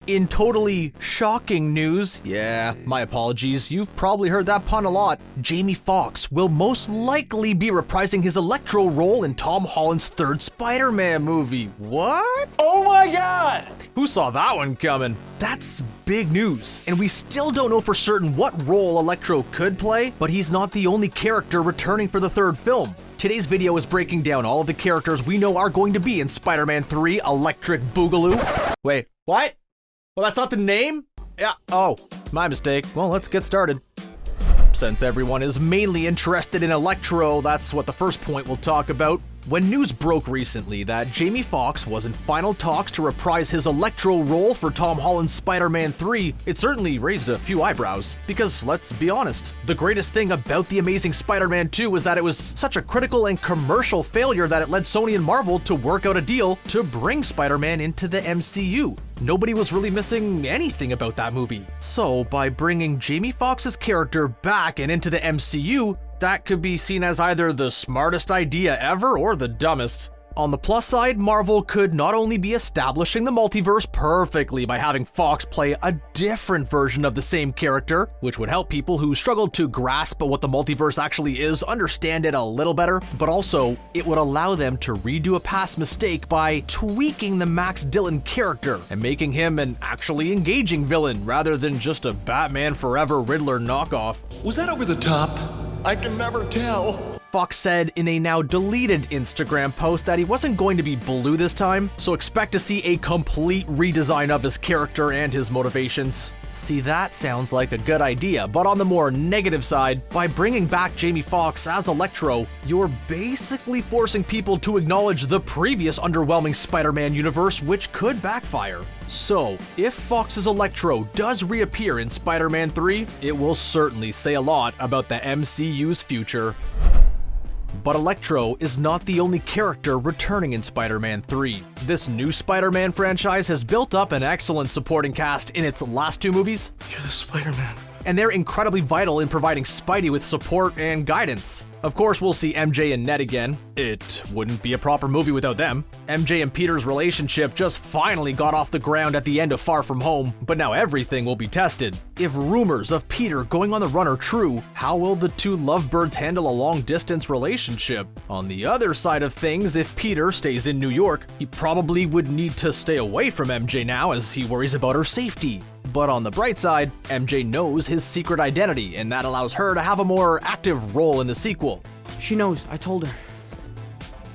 In totally shocking news, yeah, my apologies, you've probably heard that pun a lot, Jamie Foxx will most likely be reprising his Electro role in Tom Holland's third Spider-Man movie. What? Oh my god! Who saw that one coming? That's big news, and we still don't know for certain what role Electro could play, but he's not the only character returning for the third film. Today's video is breaking down all of the characters we know are going to be in Spider-Man 3 Electric Boogaloo. Wait, what? Well, that's not the name? Yeah, oh, my mistake. Well, let's get started. Since everyone is mainly interested in Electro, that's what the first point we'll talk about. When news broke recently that Jamie Foxx was in final talks to reprise his Electro role for Tom Holland's Spider-Man 3, it certainly raised a few eyebrows. Because let's be honest, the greatest thing about The Amazing Spider-Man 2 was that it was such a critical and commercial failure that it led Sony and Marvel to work out a deal to bring Spider-Man into the MCU. Nobody was really missing anything about that movie. So by bringing Jamie Foxx's character back and into the MCU, that could be seen as either the smartest idea ever or the dumbest. On the plus side, Marvel could not only be establishing the multiverse perfectly by having Fox play a different version of the same character, which would help people who struggled to grasp what the multiverse actually is understand it a little better, but also it would allow them to redo a past mistake by tweaking the Max Dillon character and making him an actually engaging villain rather than just a Batman Forever Riddler knockoff. Was that over the top? I can never tell. Fox said in a now deleted Instagram post that he wasn't going to be blue this time, so expect to see a complete redesign of his character and his motivations. See, that sounds like a good idea, but on the more negative side, by bringing back Jamie Foxx as Electro, you're basically forcing people to acknowledge the previous underwhelming Spider-Man universe, which could backfire. So, if Fox's Electro does reappear in Spider-Man 3, it will certainly say a lot about the MCU's future. But Electro is not the only character returning in Spider-Man 3. This new Spider-Man franchise has built up an excellent supporting cast in its last two movies. You're the Spider-Man. And they're incredibly vital in providing Spidey with support and guidance. Of course, we'll see MJ and Ned again. It wouldn't be a proper movie without them. MJ and Peter's relationship just finally got off the ground at the end of Far From Home, but now everything will be tested. If rumors of Peter going on the run are true, how will the two lovebirds handle a long-distance relationship? On the other side of things, if Peter stays in New York, he probably would need to stay away from MJ now as he worries about her safety. But on the bright side, MJ knows his secret identity, and that allows her to have a more active role in the sequel. She knows, I told her.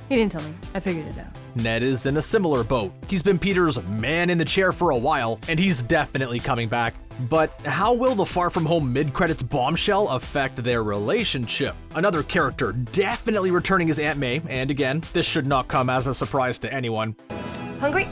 He didn't tell me. I figured it out. Ned is in a similar boat. He's been Peter's man in the chair for a while, and he's definitely coming back. But how will the Far From Home mid-credits bombshell affect their relationship? Another character definitely returning is Aunt May, and again, this should not come as a surprise to anyone. Hungry?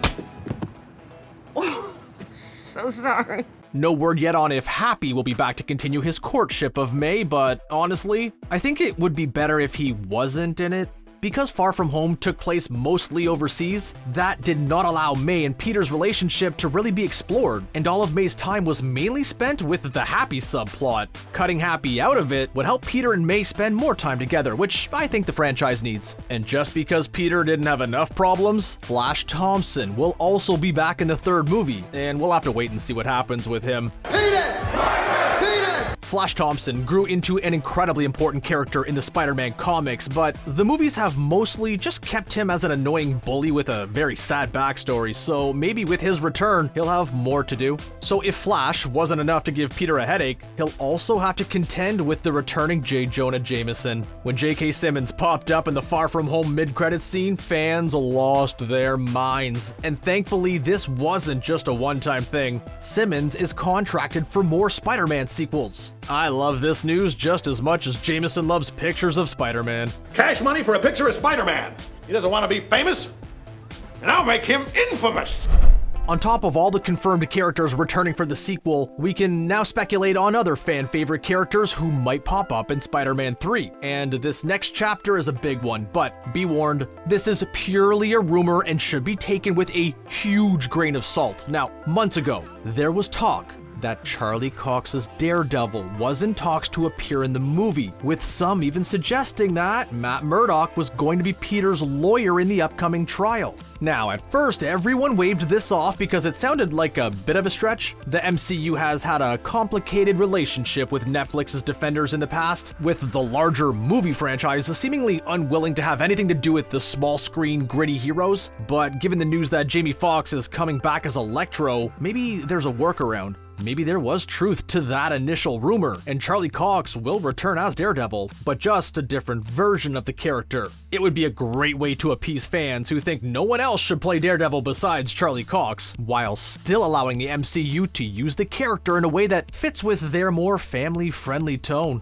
So sorry. No word yet on if Happy will be back to continue his courtship of May, but honestly, I think it would be better if he wasn't in it. Because Far From Home took place mostly overseas, that did not allow May and Peter's relationship to really be explored, and all of May's time was mainly spent with the Happy subplot. Cutting Happy out of it would help Peter and May spend more time together, which I think the franchise needs. And just because Peter didn't have enough problems, Flash Thompson will also be back in the third movie, and we'll have to wait and see what happens with him. Flash Thompson grew into an incredibly important character in the Spider-Man comics, but the movies have mostly just kept him as an annoying bully with a very sad backstory, so maybe with his return, he'll have more to do. So if Flash wasn't enough to give Peter a headache, he'll also have to contend with the returning Jonah Jameson. When J.K. Simmons popped up in the Far From Home mid-credits scene, fans lost their minds. And thankfully, this wasn't just a one-time thing. Simmons is contracted for more Spider-Man sequels. I love this news just as much as Jameson loves pictures of Spider-Man. Cash money for a picture of Spider-Man. He doesn't want to be famous, and I'll make him infamous. On top of all the confirmed characters returning for the sequel, we can now speculate on other fan-favorite characters who might pop up in Spider-Man 3. And this next chapter is a big one, but be warned, this is purely a rumor and should be taken with a huge grain of salt. Now, months ago, there was talk that Charlie Cox's Daredevil was in talks to appear in the movie, with some even suggesting that Matt Murdock was going to be Peter's lawyer in the upcoming trial. Now, at first, everyone waved this off because it sounded like a bit of a stretch. The MCU has had a complicated relationship with Netflix's Defenders in the past, with the larger movie franchise seemingly unwilling to have anything to do with the small screen gritty heroes. But given the news that Jamie Foxx is coming back as Electro, maybe there's a workaround. Maybe there was truth to that initial rumor, and Charlie Cox will return as Daredevil, but just a different version of the character. It would be a great way to appease fans who think no one else should play Daredevil besides Charlie Cox, while still allowing the MCU to use the character in a way that fits with their more family-friendly tone.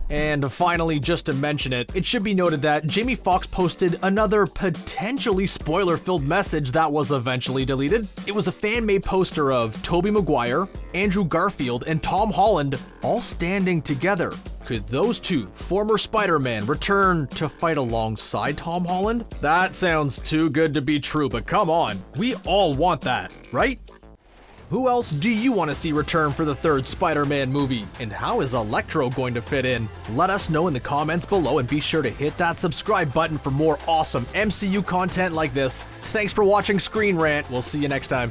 And finally, just to mention it, it should be noted that Jamie Foxx posted another potentially spoiler-filled message that was eventually deleted. It was a fan-made poster of Tobey Maguire, Andrew Garfield, and Tom Holland all standing together. Could those two, former Spider-Man, return to fight alongside Tom Holland? That sounds too good to be true, but come on, we all want that, right? Who else do you want to see return for the third Spider-Man movie? And how is Electro going to fit in? Let us know in the comments below, and be sure to hit that subscribe button for more awesome MCU content like this. Thanks for watching Screen Rant. We'll see you next time.